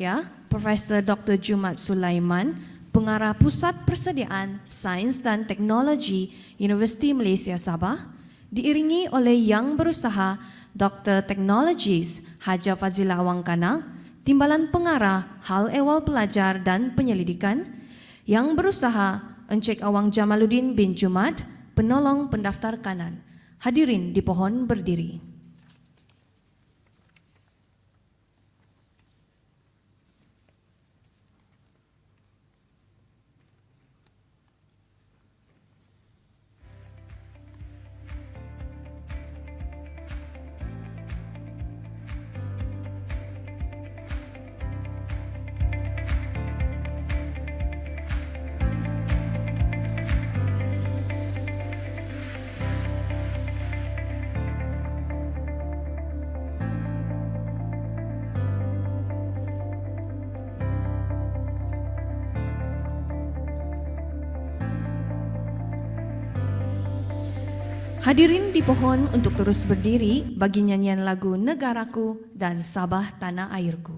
Ya, Profesor Dr. Jumat Sulaiman, Pengarah Pusat Persediaan Sains dan Teknologi Universiti Malaysia Sabah, diiringi oleh Yang Berusaha Dr. Technologies Haja Fazilah Awang Kanang, Timbalan Pengarah Hal Ehwal Pelajar dan Penyelidikan, Yang Berusaha Encik Awang Jamaluddin bin Jumat, Penolong Pendaftar Kanan. Hadirin dipohon berdiri. Hadirin dipohon untuk terus berdiri bagi nyanyian lagu Negaraku dan Sabah Tanah Airku.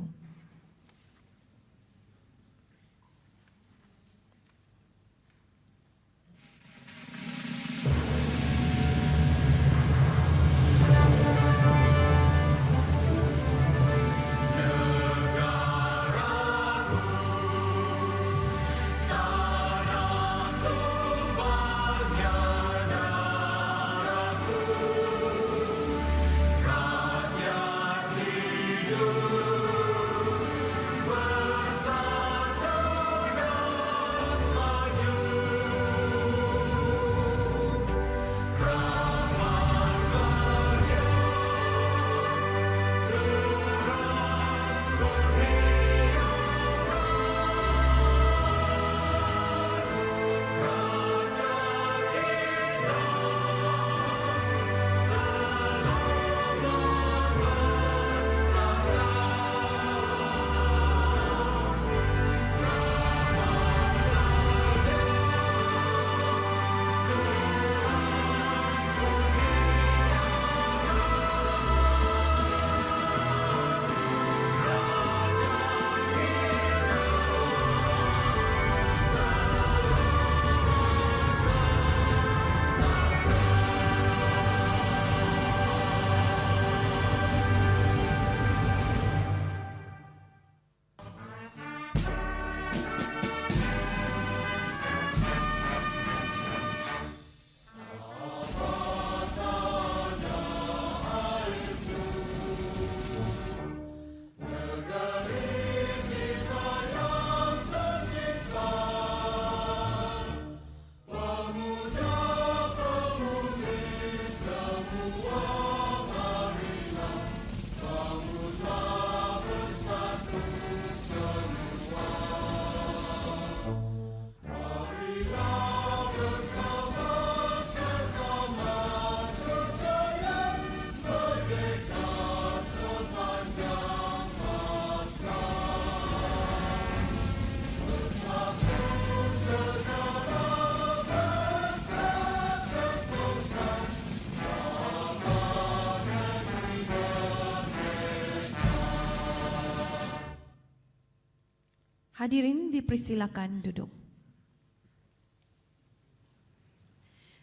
Hadirin dipersilakan duduk.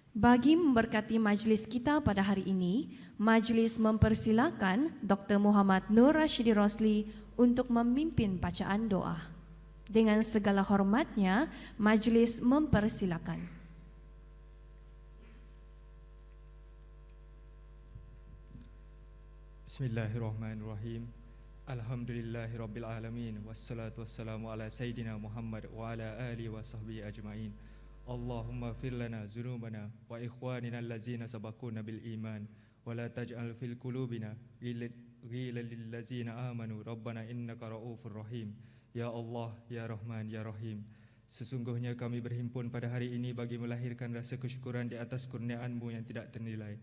Bagi memberkati majlis kita pada hari ini, majlis mempersilakan Dr. Muhammad Nur Rashidi Rosli untuk memimpin bacaan doa. Dengan segala hormatnya, majlis mempersilakan. Bismillahirrahmanirrahim. Alhamdulillahirabbil alamin wassalatu wassalamu ala sayidina Muhammad wa ala alihi wa sahbihi ajmain. Allahumma fir lana dzunubana wa ikhwanina allazina sabaquna bil iman wa la taj'al fil qulubina ghillan lil ladzina amanu rabbana innaka raufur rahim. Ya Allah, ya Rahman, ya Rahim. Sesungguhnya kami berhimpun pada hari ini bagi melahirkan rasa kesyukuran di atas kurnia-Mu yang tidak ternilai.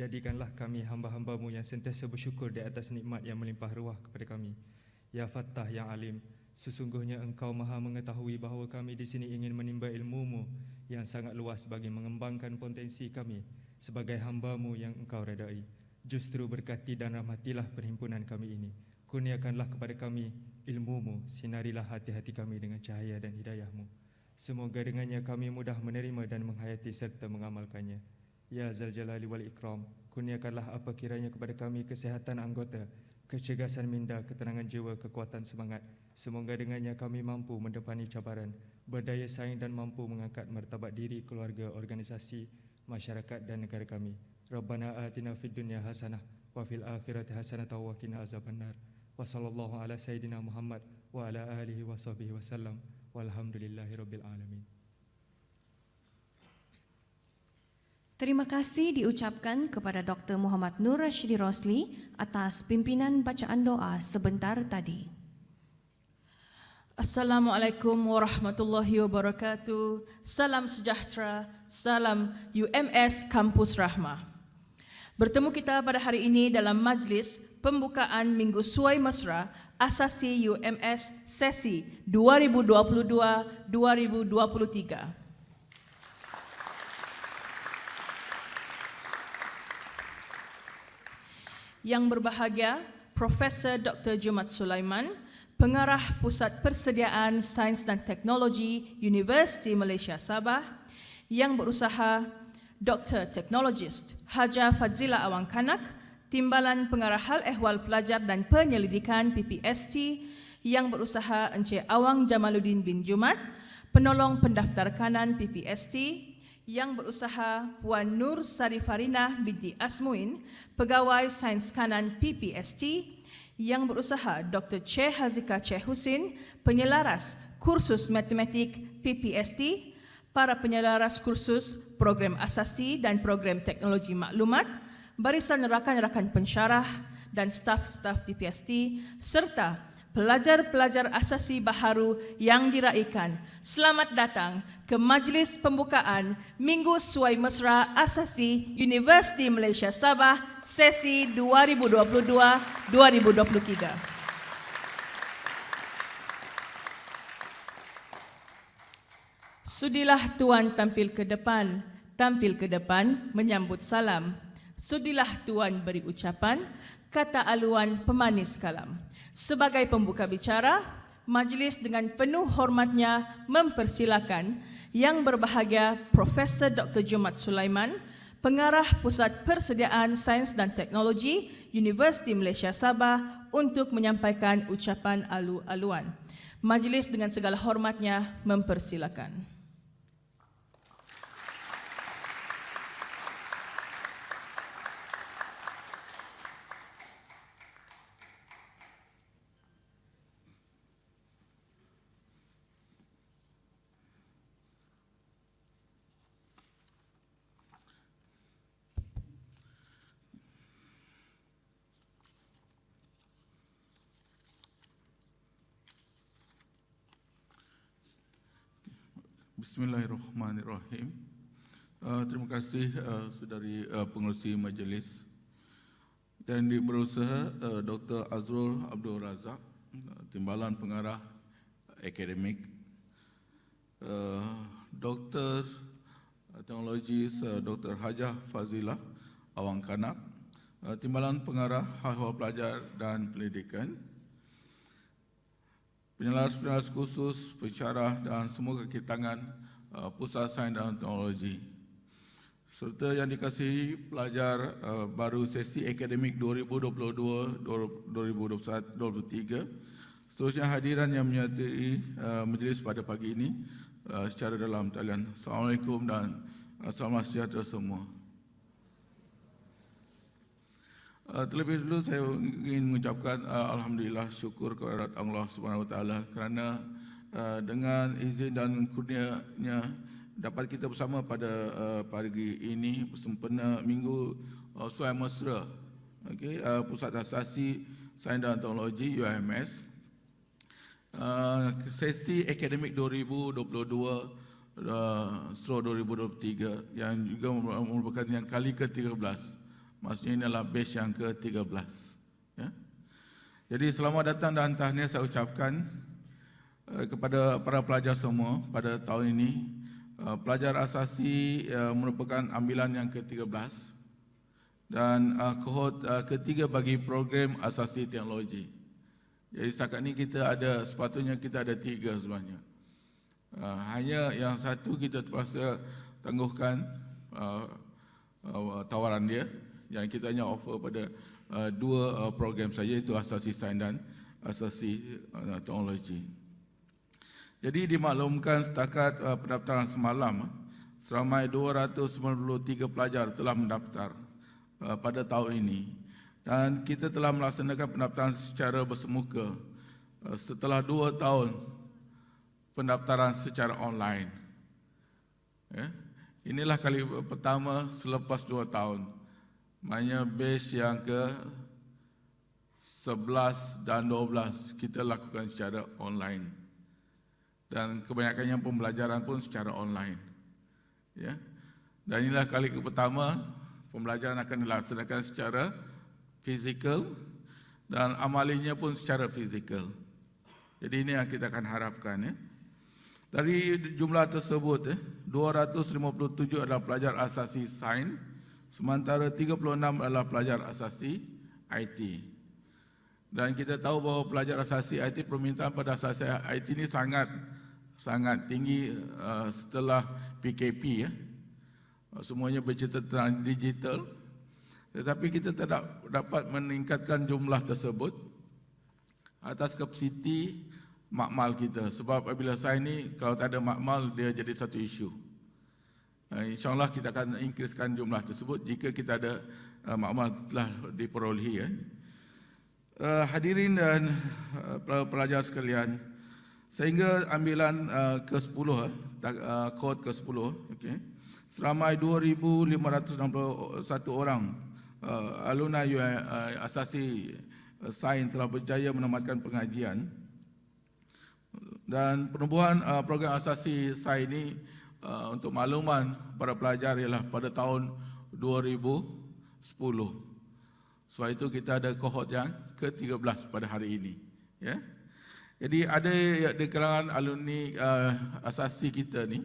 Jadikanlah kami hamba-hamba-Mu yang sentiasa bersyukur di atas nikmat yang melimpah ruah kepada kami. Ya Fattah, yang Alim, sesungguhnya Engkau maha mengetahui bahawa kami di sini ingin menimba ilmu-Mu yang sangat luas bagi mengembangkan potensi kami sebagai hamba-Mu yang Engkau redai. Justru berkati dan rahmatilah perhimpunan kami ini. Kurniakanlah kepada kami ilmu-Mu, sinarilah hati-hati kami dengan cahaya dan hidayah-Mu. Semoga dengannya kami mudah menerima dan menghayati serta mengamalkannya. Ya Zal Jalali wal Ikram, kurniakanlah apa kiranya kepada kami kesihatan anggota, kecergasan minda, ketenangan jiwa, kekuatan semangat. Semoga dengannya kami mampu mendepani cabaran, berdaya saing dan mampu mengangkat martabat diri, keluarga, organisasi, masyarakat dan negara kami. Rabbana atina fid dunya hasanah wa fil akhirati hasanah wa qina azabannar. Wa sallallahu ala sayyidina Muhammad wa ala alihi wa sahbihi wasallam. Walhamdulillahi rabbil alamin. Terima kasih diucapkan kepada Dr. Muhammad Nur Rashidi Rosli atas pimpinan bacaan doa sebentar tadi. Assalamualaikum warahmatullahi wabarakatuh. Salam sejahtera, salam UMS Kampus Rahmah. Bertemu kita pada hari ini dalam majlis pembukaan Minggu Suai Mesra Asasi UMS Sesi 2022-2023. Yang berbahagia Profesor Dr. Jumat Sulaiman, Pengarah Pusat Persediaan Sains dan Teknologi Universiti Malaysia Sabah, yang berusaha Dr. Technologist Hajah Fadzila Awang Kanak, Timbalan Pengarah Hal Ehwal Pelajar dan Penyelidikan PPST, yang berusaha Encik Awang Jamaluddin bin Jumat, Penolong Pendaftar Kanan PPST, yang berusaha Puan Nur Sarifarinah binti Asmuin, Pegawai Sains Kanan PPST, yang berusaha Dr. Che Hazika Che Husin, Penyelaras Kursus Matematik PPST, para penyelaras kursus Program Asasi dan Program Teknologi Maklumat, barisan rakan-rakan pensyarah dan staf-staf PPST, serta pelajar-pelajar asasi baharu yang diraikan. Selamat datang ke majlis pembukaan Minggu Suai Mesra Asasi Universiti Malaysia Sabah sesi 2022-2023. Sudilah Tuan tampil ke depan menyambut salam. Sudilah Tuan beri ucapan, kata aluan pemanis kalam. Sebagai pembuka bicara, majlis dengan penuh hormatnya mempersilakan Yang berbahagia Profesor Dr. Jumat Sulaiman, Pengarah Pusat Persediaan Sains dan Teknologi Universiti Malaysia Sabah untuk menyampaikan ucapan alu-aluan. Majlis dengan segala hormatnya mempersilakan. Bismillahirrahmanirrahim. Terima kasih saudari pengerusi majlis yang berusaha Dr. Azrul Abdul Razak, Timbalan Pengarah Akademik, Dr. Teknologis Dr. Hajah Fadzila Awang Kanak, Timbalan Pengarah Hal-Hal Pelajar dan Pendidikan, penyelaras-penyelaras khusus, pensyarah dan semua kaki tangan Pusat Sains dan Teknologi, serta yang dikasihi pelajar baru sesi akademik 2022-2023, seterusnya hadiran yang menyertai majlis pada pagi ini secara dalam talian. Assalamualaikum dan selamat sejahtera semua. Terlebih dulu saya ingin mengucapkan alhamdulillah, syukur kepada Allah Subhanahu Wa Taala kerana dengan izin dan kurnia-Nya dapat kita bersama pada pagi ini sempena Minggu Suai Mesra, Pusat Asasi Sains dan Teknologi UMS, sesi akademik 2022-2023 yang juga merupakan yang kali ke-13. Maksudnya ini adalah batch yang ke-13. Ya. Jadi selamat datang dan tahniah saya ucapkan kepada para pelajar semua pada tahun ini. Pelajar asasi merupakan ambilan yang ke-13 dan kohort ketiga bagi program asasi teknologi. Jadi setakat ni sepatutnya kita ada 3 sebenarnya. Hanya yang satu kita terpaksa tangguhkan tawaran dia, yang kita hanya offer pada 2 program saja, itu asasi sains dan asasi teknologi. Jadi dimaklumkan setakat pendaftaran semalam, seramai 293 pelajar telah mendaftar pada tahun ini, dan kita telah melaksanakan pendaftaran secara bersemuka setelah 2 tahun pendaftaran secara online. Inilah kali pertama selepas 2 tahun. Maknanya batch yang ke 11 dan 12 kita lakukan secara online. Dan kebanyakannya pembelajaran pun secara online. Ya. Dan inilah kali pertama pembelajaran akan dilaksanakan secara fizikal dan amalinya pun secara fizikal. Jadi ini yang kita akan harapkan. Ya. Dari jumlah tersebut, 257 adalah pelajar asasi sains, sementara 36 adalah pelajar asasi IT. Dan kita tahu bahawa pelajar asasi IT, permintaan pada asasi IT ini sangat tinggi setelah PKP. Ya. Semuanya bercerita tentang digital. Tetapi kita tidak dapat meningkatkan jumlah tersebut atas kapasiti makmal kita. Sebab apabila sains ni, kalau tak ada makmal, dia jadi satu isu. InsyaAllah kita akan increasekan jumlah tersebut jika kita ada makmal telah diperolehi. Hadirin dan pelajar sekalian, sehingga ambilan ke-10, kod ke-10, okay, seramai 2,561 orang alumni asasi sains telah berjaya menamatkan pengajian. Dan penubuhan program asasi sains ini untuk makluman para pelajar ialah pada tahun 2010. Sebab itu kita ada kohort yang ke-13 pada hari ini. Ya. Jadi ada di kalangan alumni asasi kita ni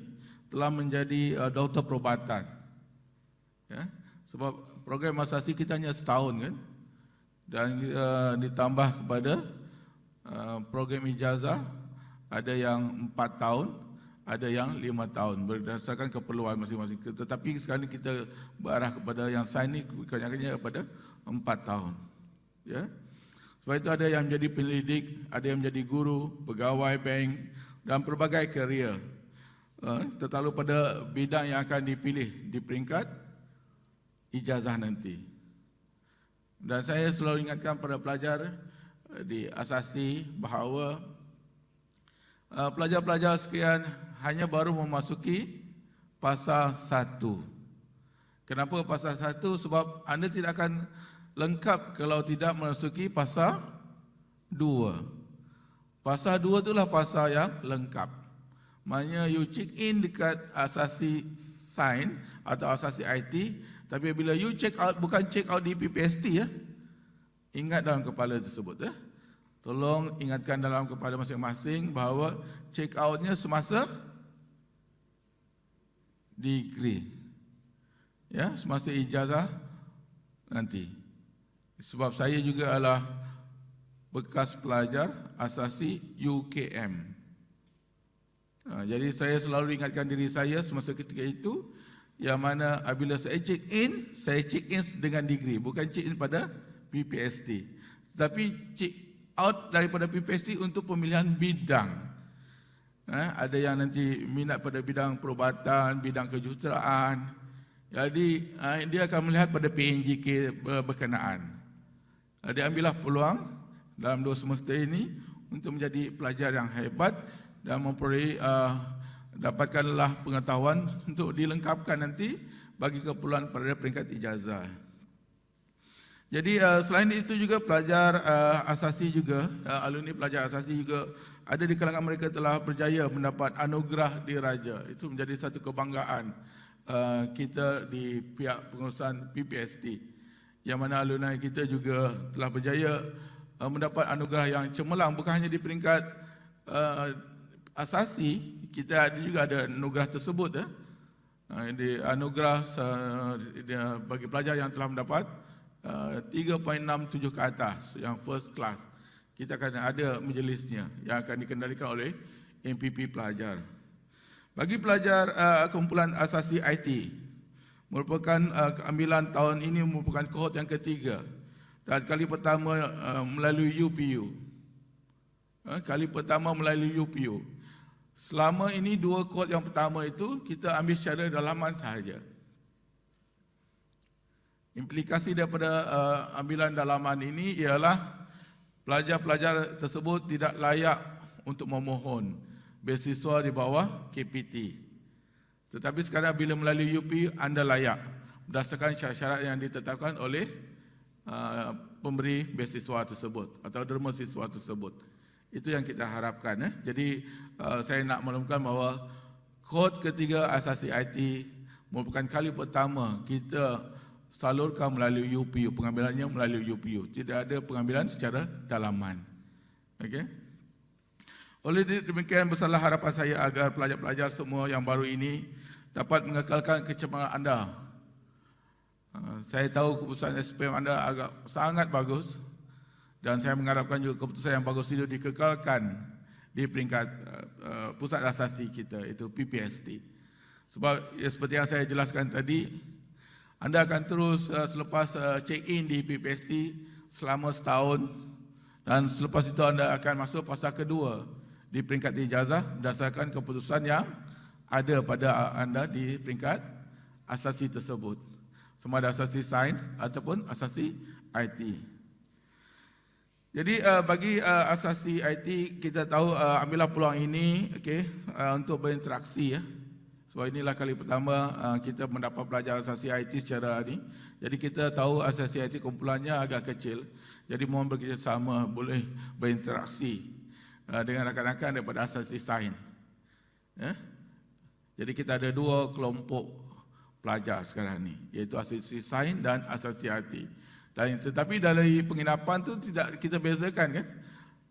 telah menjadi doktor perubatan. Ya. Sebab program asasi kita hanya setahun kan. Dan ditambah kepada program ijazah, ada yang 4 tahun, ada yang 5 tahun berdasarkan keperluan masing-masing. Tetapi sekarang ini kita berarah kepada yang sains ini kebanyakannya kepada 4 tahun. Ya. Sebab itu ada yang menjadi penyelidik, ada yang menjadi guru, pegawai bank dan pelbagai karier. Terlalu pada bidang yang akan dipilih di peringkat ijazah nanti. Dan saya selalu ingatkan pada pelajar di asasi bahawa pelajar-pelajar sekian hanya baru memasuki fasa 1. Kenapa fasa 1? Sebab anda tidak akan lengkap kalau tidak memasuki fasa 2. Fasa 2 itulah fasa yang lengkap. Maknanya you check in dekat asasi sains atau asasi IT, tapi bila you check out, bukan check out di PPST ya. Ingat dalam kepala tersebut ya. Tolong ingatkan dalam kepala masing-masing bahawa check outnya semasa degree. Ya, semasa ijazah nanti. Sebab saya juga adalah bekas pelajar asasi UKM. Jadi saya selalu ingatkan diri saya semasa ketika itu, yang mana apabila saya check in dengan degree, bukan check in pada PPST. Tetapi check out daripada PPST untuk pemilihan bidang. Ada yang nanti minat pada bidang perubatan, bidang kejuruteraan. Jadi dia akan melihat pada PNJK berkenaan. Dia ambillah peluang dalam 2 semester ini untuk menjadi pelajar yang hebat dan memperoleh dapatkanlah pengetahuan untuk dilengkapkan nanti bagi keperluan pada peringkat ijazah. Jadi selain itu juga pelajar asasi juga, alumni pelajar asasi juga ada di kalangan mereka telah berjaya mendapat anugerah diraja. Itu menjadi satu kebanggaan kita di pihak pengurusan PPST, yang mana alumni kita juga telah berjaya mendapat anugerah yang cemerlang, bukan hanya di peringkat asasi, kita juga ada anugerah tersebut di anugerah bagi pelajar yang telah mendapat 3.67 ke atas, yang first class. kita akan ada majlisnya yang akan dikendalikan oleh MPP pelajar. Bagi pelajar kumpulan asasi IT, merupakan ambilan tahun ini merupakan kohort yang ketiga dan kali pertama melalui UPU. Kali pertama melalui UPU. Selama ini 2 kohort yang pertama itu kita ambil secara dalaman sahaja. Implikasi daripada ambilan dalaman ini ialah pelajar-pelajar tersebut tidak layak untuk memohon beasiswa di bawah KPT. Tetapi sekarang bila melalui UPU, anda layak berdasarkan syarat-syarat yang ditetapkan oleh pemberi beasiswa tersebut atau derma siswa tersebut. Itu yang kita harapkan. Jadi saya nak maklumkan bahawa kohort ketiga asasi IT merupakan kali pertama kita salurkan melalui UPU, pengambilannya melalui UPU. Tidak ada pengambilan secara dalaman. Okey. Oleh demikian, besarlah harapan saya agar pelajar-pelajar semua yang baru ini dapat mengekalkan kecemerlangan anda. Saya tahu keputusan SPM anda agak sangat bagus dan saya mengharapkan juga keputusan yang bagus itu dikekalkan di peringkat pusat asasi kita, itu PPST. Sebab seperti yang saya jelaskan tadi, anda akan terus selepas check-in di PPST selama setahun dan selepas itu anda akan masuk fasa kedua di peringkat ijazah berdasarkan keputusan yang ada pada anda di peringkat asasi tersebut. Sama ada asasi sains ataupun asasi IT. Jadi bagi asasi IT, kita tahu ambillah peluang ini untuk berinteraksi. Sebab inilah kali pertama kita mendapat pelajar asasi IT secara ini. Jadi kita tahu asasi IT kumpulannya agak kecil. Jadi mohon bekerjasama, boleh berinteraksi dengan rakan-rakan daripada asasi sains. Jadi kita ada 2 kelompok pelajar sekarang ni, iaitu asasi sains dan asasi IT. Dan tetapi dari penginapan tu tidak kita bezakan kan.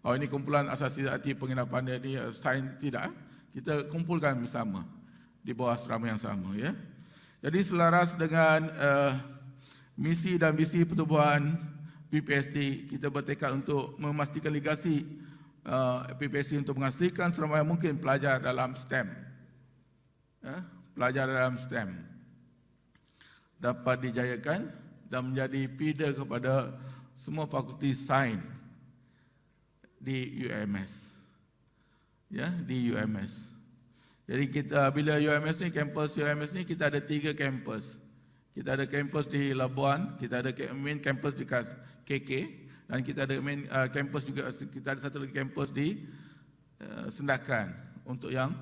Oh, ini kumpulan asasi IT penginapan dia ni sains tidak. Kita kumpulkan bersama di bawah asrama yang sama ya. Jadi selaras dengan misi dan visi pertubuhan PPST, kita bertekad untuk memastikan legasi PPST untuk menghasilkan seramai mungkin pelajar dalam STEM. Pelajar dalam STEM dapat dijayakan dan menjadi feeder kepada semua fakulti sains di UMS. Ya, di UMS. Jadi kita bila UMS ni, kampus UMS ni kita ada 3 kampus. Kita ada kampus di Labuan, kita ada main kampus di KK dan kita ada main kampus juga, kita ada satu lagi kampus di Sendakan untuk yang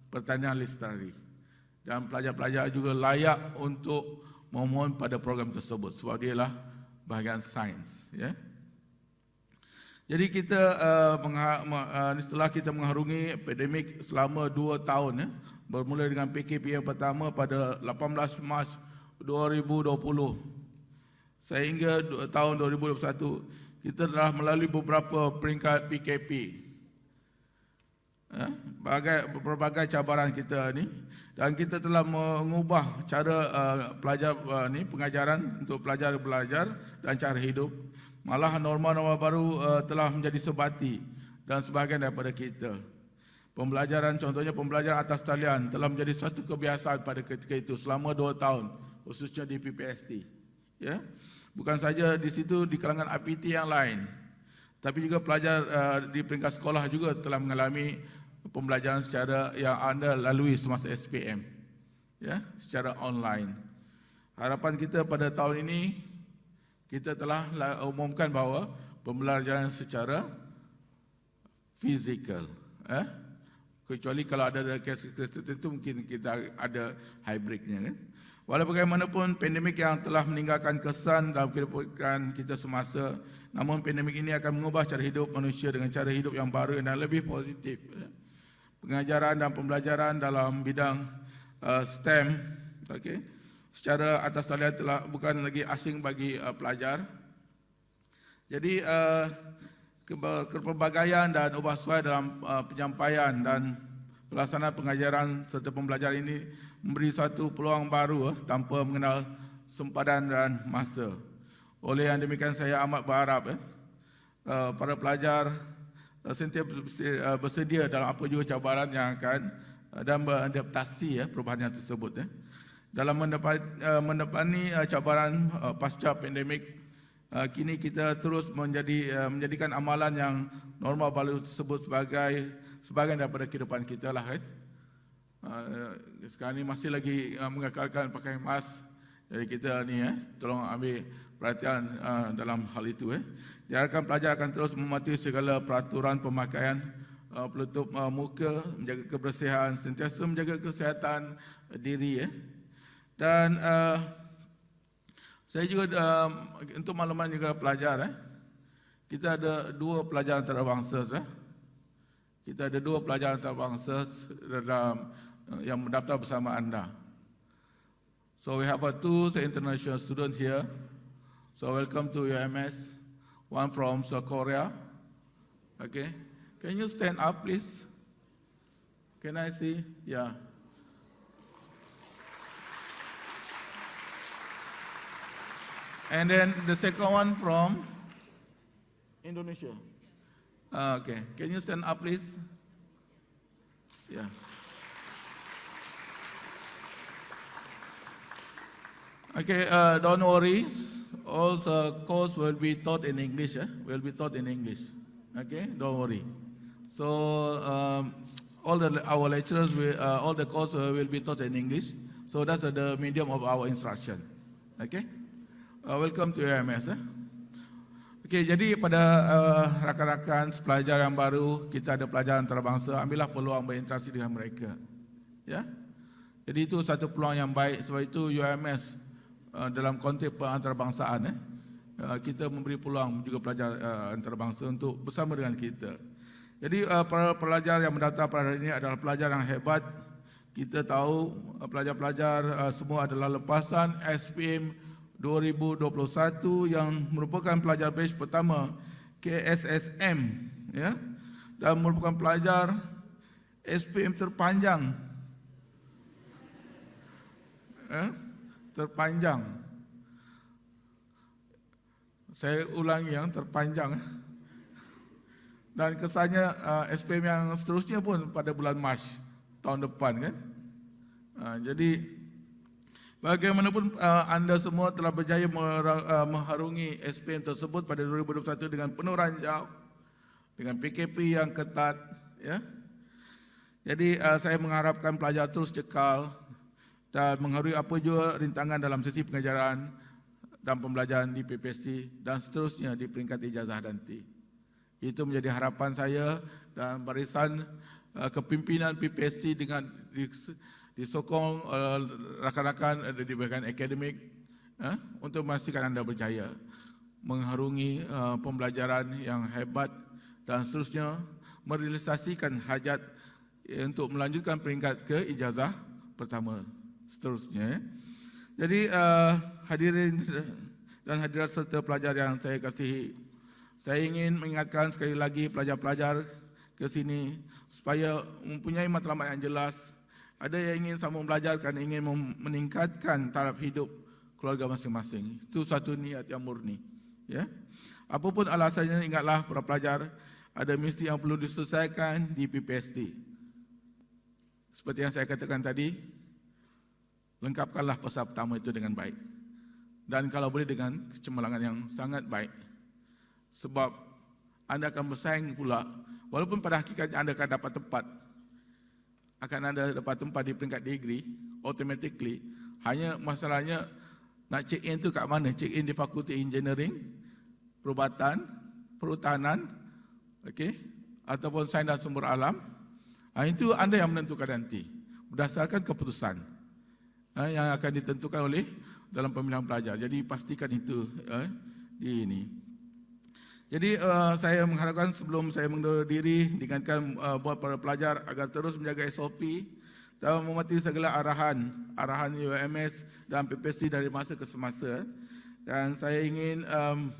pertanian lestari. Dan pelajar-pelajar juga layak untuk memohon pada program tersebut sebab dia lah bahagian sains ya. Jadi kita setelah kita mengharungi akademik selama 2 tahun ya, bermula dengan PKP yang pertama pada 18 Mac 2020 sehingga tahun 2021 kita telah melalui beberapa peringkat PKP. Berbagai cabaran kita ni dan kita telah mengubah cara pelajar pengajaran untuk pelajar belajar dan cara hidup. Malah norma-norma baru telah menjadi sebati dan sebahagian daripada kita. Pembelajaran, contohnya pembelajaran atas talian telah menjadi suatu kebiasaan pada ketika itu selama 2 tahun, khususnya di PPST. Ya, bukan saja di situ, di kalangan APT yang lain, tapi juga pelajar di peringkat sekolah juga telah mengalami pembelajaran secara yang anda lalui semasa SPM, ya, secara online. Harapan kita pada tahun ini kita telah umumkan bahawa pembelajaran secara fizikal, kecuali kalau ada kes tertentu mungkin kita ada hybridnya kan. Walau bagaimanapun pandemik yang telah meninggalkan kesan dalam kehidupan kita semasa, namun pandemik ini akan mengubah cara hidup manusia dengan cara hidup yang baru dan lebih positif. Pengajaran dan pembelajaran dalam bidang STEM secara atas talian telah bukan lagi asing bagi pelajar. Jadi kepelbagaian dan ubah suai dalam penyampaian dan pelaksanaan pengajaran serta pembelajaran ini memberi satu peluang baru tanpa mengenal sempadan dan masa. Oleh yang demikian saya amat berharap para pelajar sentiasa bersedia dalam apa juga cabaran yang akan dan beradaptasi perubahan yang tersebut. Dalam mendepani cabaran pasca pandemik, kini kita terus menjadikan amalan yang normal baru tersebut sebagai sebahagian daripada kehidupan kita lah. Sekarang ni masih lagi mengekalkan pakai mask. Jadi kita ni tolong ambil perhatian dalam hal itu. Diharapkan pelajar akan terus mematuhi segala peraturan pemakaian penutup muka, menjaga kebersihan, sentiasa menjaga kesihatan diri. Dan saya juga untuk makluman juga pelajar, kita ada 2 pelajar antarabangsa. Kita ada 2 pelajar antarabangsa dalam yang mendaftar bersama anda. So we have 2 international students here. So welcome to UMS. One from South Korea. Okay, can you stand up, please? Can I see? Yeah. And then the second one from Indonesia. Okay, can you stand up, please? Yeah. Okay, don't worry. All the course will be taught in English. Will be taught in English. Okay, don't worry. So our lecturers, all the course will be taught in English. So that's the medium of our instruction. Okay, welcome to UMS. Okay, jadi pada rakan-rakan pelajar yang baru, kita ada pelajar antarabangsa, ambillah peluang berinteraksi dengan mereka. Ya, jadi itu satu peluang yang baik. Sebab itu UMS dalam konteks antarbangsaan, kita memberi peluang juga pelajar antarabangsa untuk bersama dengan kita. Jadi para pelajar yang mendaftar pada hari ini adalah pelajar yang hebat. Kita tahu pelajar-pelajar semua adalah lepasan SPM 2021 yang merupakan pelajar batch pertama KSSM, ya, dan merupakan pelajar SPM terpanjang. Terpanjang. Saya ulangi, yang terpanjang. Dan kesannya SPM yang seterusnya pun pada bulan Mac tahun depan, kan. Jadi bagaimanapun anda semua telah berjaya mengharungi SPM tersebut pada 2021 dengan penuh ranjau, dengan PKP yang ketat, ya. Jadi saya mengharapkan pelajar terus cekal dan mengharui apa juga rintangan dalam sesi pengajaran dan pembelajaran di PPST dan seterusnya di peringkat ijazah nanti. Itu menjadi harapan saya dan barisan kepimpinan PPST dengan disokong rakan-rakan di bahagian akademik untuk memastikan anda berjaya mengharungi pembelajaran yang hebat dan seterusnya merealisasikan hajat untuk melanjutkan peringkat ke ijazah pertama seterusnya. Jadi hadirin dan hadirat serta pelajar yang saya kasihi, saya ingin mengingatkan sekali lagi pelajar-pelajar ke sini supaya mempunyai matlamat yang jelas. Ada yang ingin sambung belajar kerana ingin meningkatkan taraf hidup keluarga masing-masing. Itu satu niat yang murni. Ya. Apapun alasannya, ingatlah para pelajar ada misi yang perlu diselesaikan di PPST. Seperti yang saya katakan tadi, lengkapkanlah fasa pertama itu dengan baik. Dan kalau boleh dengan kecemerlangan yang sangat baik. Sebab anda akan bersaing pula, walaupun pada hakikatnya anda akan dapat tempat. Akan anda dapat tempat di peringkat degree, automatically. Hanya masalahnya nak check in tu kat mana? Check in di Fakulti Engineering, Perubatan, Perhutanan, okay, ataupun Sains dan Sumber Alam. Itu anda yang menentukan nanti berdasarkan keputusan yang akan ditentukan oleh dalam pemilihan pelajar. Jadi pastikan itu di ini. Jadi saya mengharapkan sebelum saya mengundur diri, diingatkan buat para pelajar agar terus menjaga SOP dan mematuhi segala arahan UMS dan PPST dari masa ke semasa. Dan saya ingin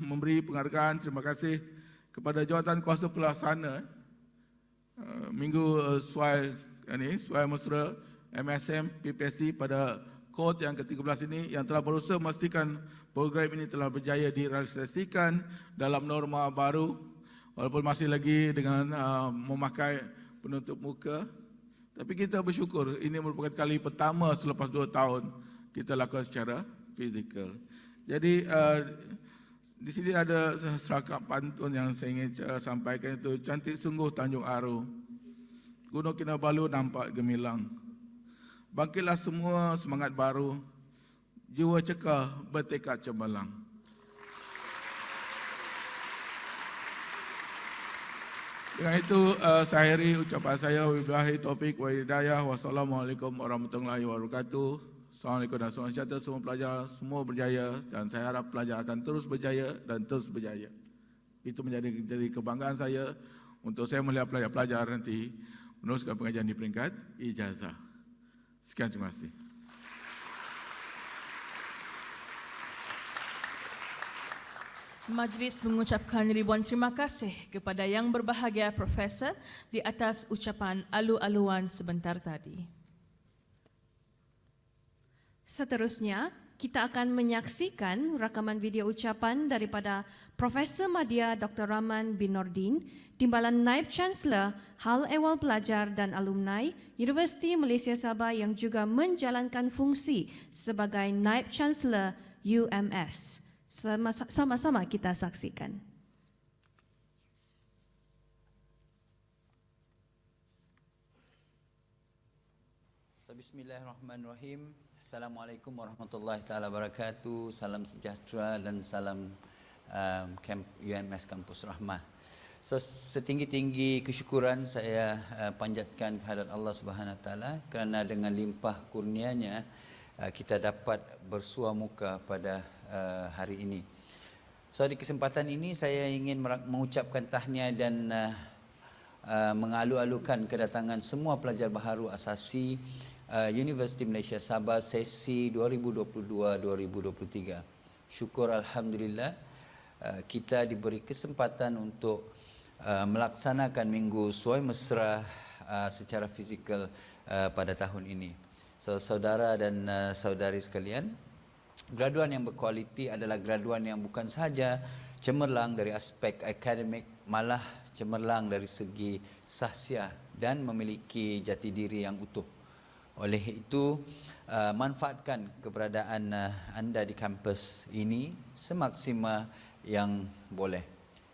memberi penghargaan, terima kasih kepada Jawatan Kuasa Pelaksana Minggu Suai Mesra MSM PPST pada kod yang ke-13 ini yang telah berusaha memastikan program ini telah berjaya direalisasikan dalam norma baru walaupun masih lagi dengan memakai penutup muka, tapi kita bersyukur ini merupakan kali pertama selepas 2 tahun kita lakukan secara fizikal. Jadi di sini ada serangkap pantun yang saya ingin sampaikan, itu cantik sungguh Tanjung Aru, Gunung Kinabalu nampak gemilang. Bangkitlah semua semangat baru, jiwa cekah bertekad cemerlang. Dengan itu saya akhiri ucapan saya. Wabillahi taufik wa hidayah. Wassalamualaikum warahmatullahi wabarakatuh. Assalamualaikum dan salam sejahtera semua pelajar, semua berjaya, dan saya harap pelajar akan terus berjaya dan terus berjaya. Itu menjadi kebanggaan saya untuk saya melihat pelajar-pelajar nanti meneruskan pengajian di peringkat ijazah. Sekian, terima kasih. Majlis mengucapkan ribuan terima kasih kepada yang berbahagia Profesor di atas ucapan alu-aluan sebentar tadi. Seterusnya, kita akan menyaksikan rakaman video ucapan daripada Profesor Madya Dr. Rahman bin Nordin, Timbalan Naib Chancellor Hal Ehwal Pelajar dan Alumni Universiti Malaysia Sabah yang juga menjalankan fungsi sebagai Naib Chancellor UMS. Sama-sama kita saksikan. Bismillahirrahmanirrahim. Assalamualaikum warahmatullahi taala wabarakatuh. Salam sejahtera dan salam UMS Kampus Rahmah. So, setinggi-tinggi kesyukuran saya panjatkan kehadrat Allah Subhanahu Wa Taala kerana dengan limpah kurnianya kita dapat bersua muka pada hari ini. So, di kesempatan ini saya ingin mengucapkan tahniah dan mengalu-alukan kedatangan semua pelajar baharu asasi Universiti Malaysia Sabah sesi 2022-2023. Syukur alhamdulillah kita diberi kesempatan untuk melaksanakan minggu suai mesra secara fizikal pada tahun ini. So, saudara dan saudari sekalian, graduan yang berkualiti adalah graduan yang bukan sahaja cemerlang dari aspek akademik, malah cemerlang dari segi sahsiah dan memiliki jati diri yang utuh. Oleh itu, manfaatkan keberadaan anda di kampus ini semaksimal yang boleh.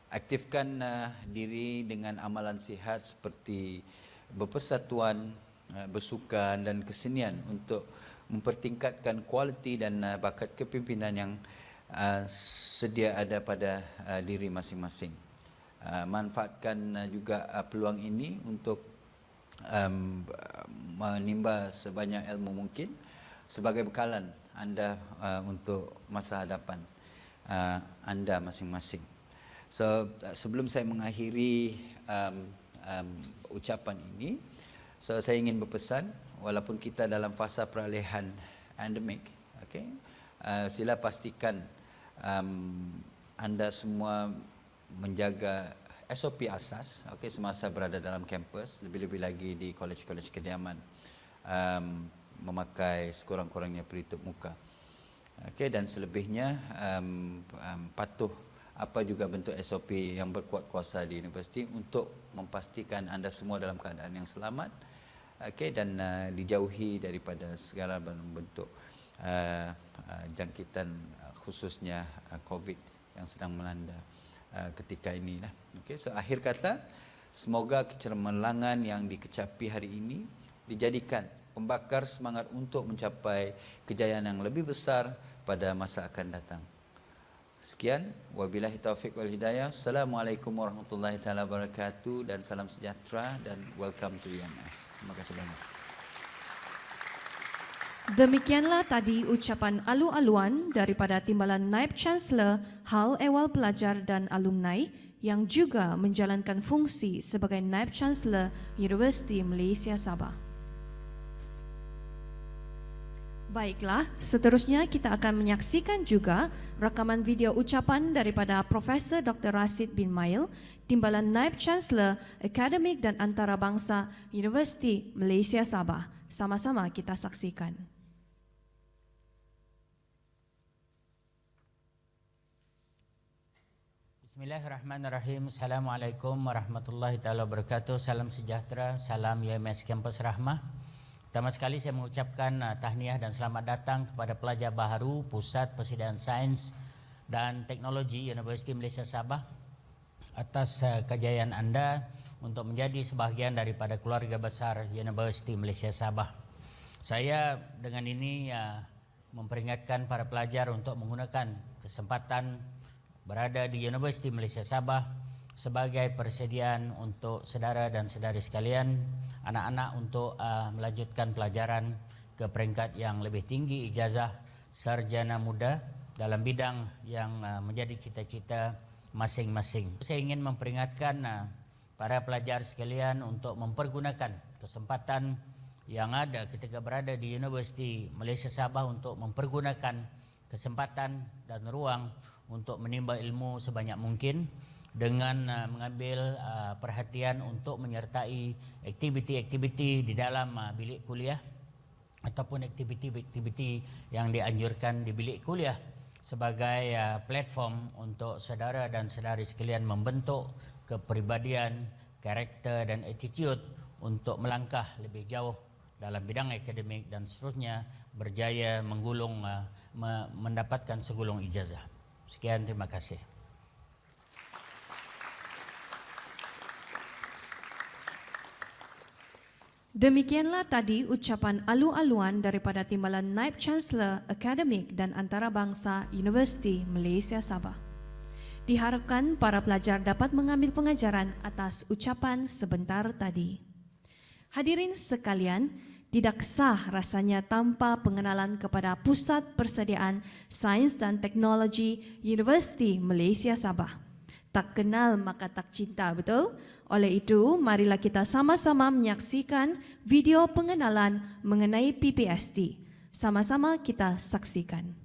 Aktifkan diri dengan amalan sihat seperti berpersatuan, bersukan dan kesenian untuk mempertingkatkan kualiti dan bakat kepimpinan yang sedia ada pada diri masing-masing. Manfaatkan juga peluang ini untuk menimba sebanyak ilmu mungkin sebagai bekalan anda untuk masa hadapan anda masing-masing. So, sebelum saya mengakhiri ucapan ini, so saya ingin berpesan, walaupun kita dalam fasa peralihan endemik, okay, sila pastikan anda semua menjaga SOP asas, okay, semasa berada dalam kampus, lebih-lebih lagi di kolej-kolej kediaman, memakai sekurang-kurangnya pelitup muka, okay, dan selebihnya patuh apa juga bentuk SOP yang berkuat kuasa di universiti untuk memastikan anda semua dalam keadaan yang selamat, okay, dan dijauhi daripada segala bentuk jangkitan khususnya COVID yang sedang melanda ketika ini lah. Okay, so akhir kata, semoga kecemerlangan yang dikecapi hari ini dijadikan pembakar semangat untuk mencapai kejayaan yang lebih besar pada masa akan datang. Sekian, wabillahi taufik wal hidayah. Assalamualaikum warahmatullahi taala wabarakatuh dan salam sejahtera dan welcome to UMS. Terima kasih banyak. Demikianlah tadi ucapan alu-aluan daripada Timbalan Naib Chancellor Hal Ehwal Pelajar dan Alumni yang juga menjalankan fungsi sebagai Naib Chancellor Universiti Malaysia Sabah. Baiklah, seterusnya kita akan menyaksikan juga rakaman video ucapan daripada Profesor Dr. Rasid bin Mail, Timbalan Naib Chancellor Akademik dan Antarabangsa Universiti Malaysia Sabah. Sama-sama kita saksikan. Bismillahirrahmanirrahim. Assalamualaikum warahmatullahi taala wabarakatuh. Salam sejahtera, salam UMS Kampus Rahmah. Pertama sekali saya mengucapkan tahniah dan selamat datang kepada pelajar baharu Pusat Persediaan Sains dan Teknologi Universiti Malaysia Sabah atas kejayaan anda untuk menjadi sebahagian daripada keluarga besar Universiti Malaysia Sabah. Saya dengan ini memperingatkan para pelajar untuk menggunakan kesempatan berada di Universiti Malaysia Sabah sebagai persediaan untuk saudara dan saudari sekalian, anak-anak untuk melanjutkan pelajaran ke peringkat yang lebih tinggi, ijazah sarjana muda dalam bidang yang menjadi cita-cita masing-masing. Saya ingin memperingatkan para pelajar sekalian untuk mempergunakan kesempatan yang ada ketika berada di Universiti Malaysia Sabah untuk mempergunakan kesempatan dan ruang untuk menimba ilmu sebanyak mungkin dengan mengambil perhatian untuk menyertai aktiviti-aktiviti di dalam bilik kuliah ataupun aktiviti-aktiviti yang dianjurkan di bilik kuliah sebagai platform untuk saudara dan saudari sekalian membentuk kepribadian, karakter dan attitude untuk melangkah lebih jauh dalam bidang akademik dan seterusnya berjaya menggulung mendapatkan segulung ijazah. Sekian, terima kasih. Demikianlah tadi ucapan alu-aluan daripada Timbalan Naib Chancellor Akademik dan Antarabangsa Universiti Malaysia Sabah. Diharapkan para pelajar dapat mengambil pengajaran atas ucapan sebentar tadi. Hadirin sekalian, tidak sah rasanya tanpa pengenalan kepada Pusat Persediaan Sains dan Teknologi Universiti Malaysia Sabah. Tak kenal maka tak cinta, betul? Oleh itu, marilah kita sama-sama menyaksikan video pengenalan mengenai PPST. Sama-sama kita saksikan.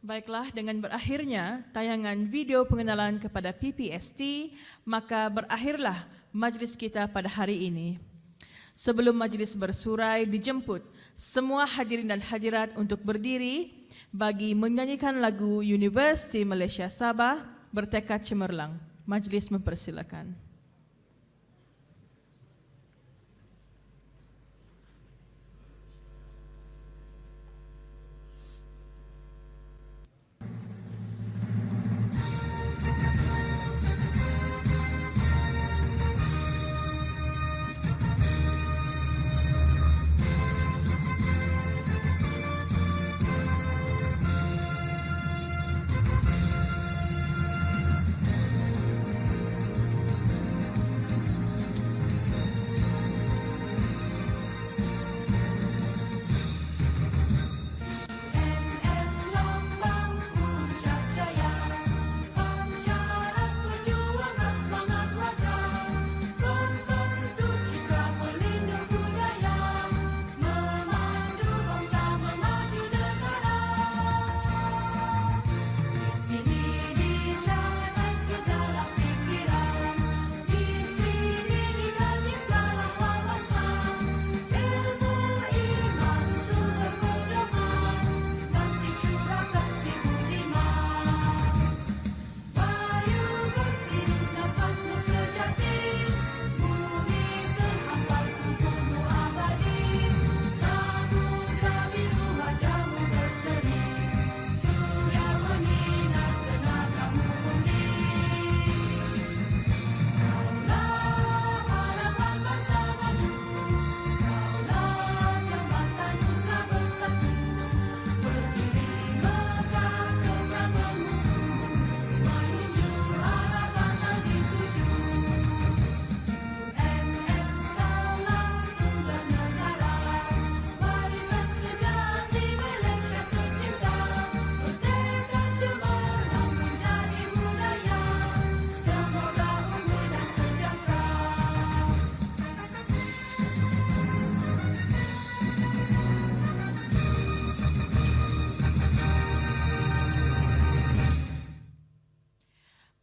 Baiklah, dengan berakhirnya tayangan video pengenalan kepada PPST, maka berakhirlah majlis kita pada hari ini. Sebelum majlis bersurai dijemput semua hadirin dan hadirat untuk berdiri bagi menyanyikan lagu Universiti Malaysia Sabah Bertekad Cemerlang. Majlis mempersilakan.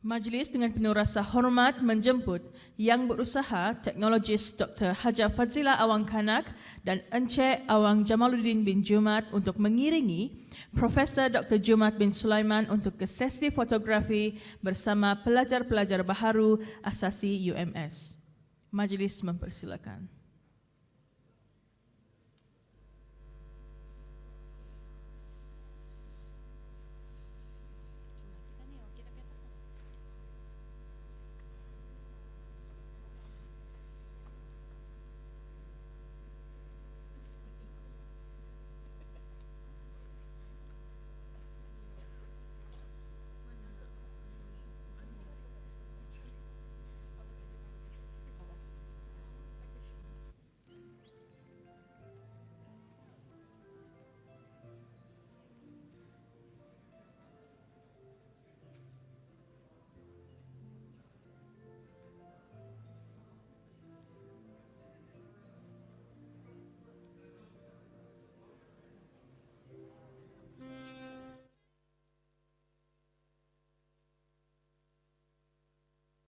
Majlis dengan penuh rasa hormat menjemput Yang Berusaha Teknologis Dr. Haja Fadzila Awang Kanak dan Encik Awang Jamaluddin bin Jumat untuk mengiringi Profesor Dr. Jumat bin Sulaiman untuk ke sesi fotografi bersama pelajar-pelajar baharu asasi UMS. Majlis mempersilakan.